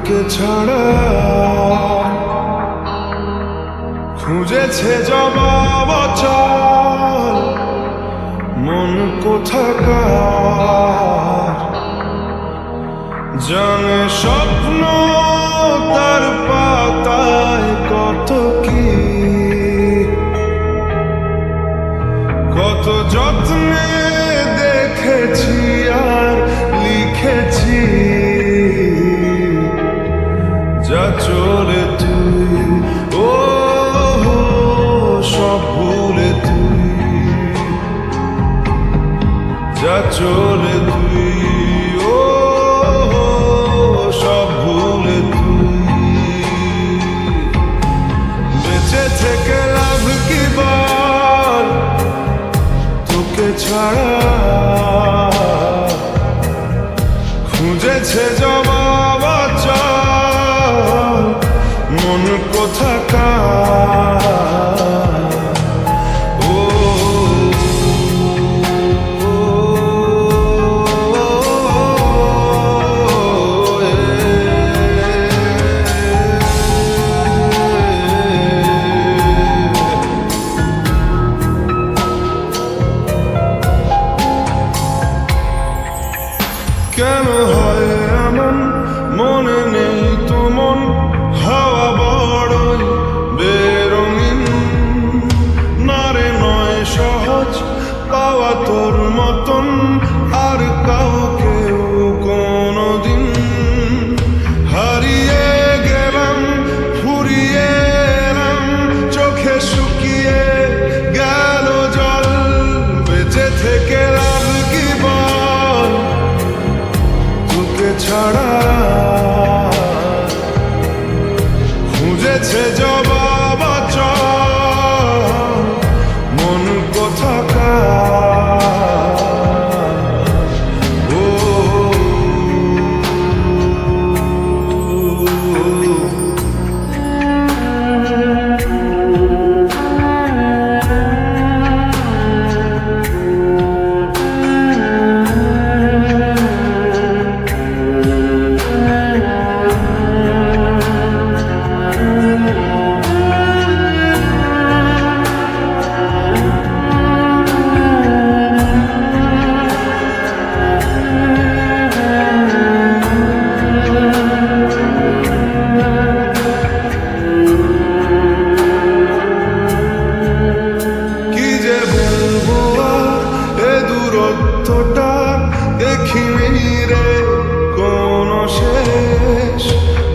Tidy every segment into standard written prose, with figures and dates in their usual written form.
তোকে ছাড়া খুঁজেছে জবাব অচল মন কোথাকার জানে স্বপ্ন তার পাতায় কত কি কত যত্নে দেখেছি আর লিখেছি যা চলে তুই ও সব ভুলে তুই যা চলে তুই ও সব ভুলে তুই বেঁচে থেকে লাভ কি বল তোকে ছাড়া খুঁজেছে জবাব অচল মন কোথাকার কেন হয় এমন মনে নেই তো মন হাওয়া বড়ই বেরঙিন নারে নয় সহজ পাওয়া তোর মতন আর কাউকেও কোনোদিন হারিয়ে গেলাম ফুরিয়ে এলাম চোখে শুকিয়ে গেল জল বেঁচে থেকে লাভ কি বল তোকে ছাড়া খুঁজেছে জবাব অচল মন কোথাকার ও দেখিনি রে কোনো শেষ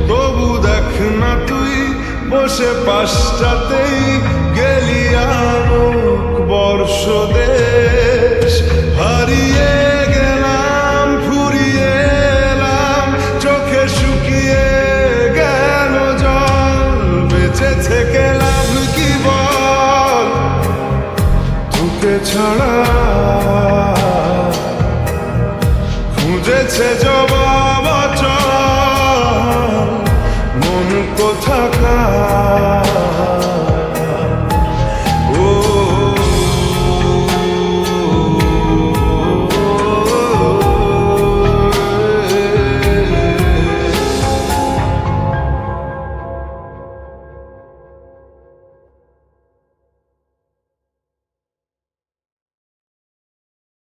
তবু দেখ না তুই বসে পাশটাতেই গেলি আলোক বর্ষ দেশ হারিয়ে গেলাম ফুরিয়ে এলাম চোখে শুকিয়ে গেল জল বেঁচে থেকে লাভ কি বল তোকে ছাড়া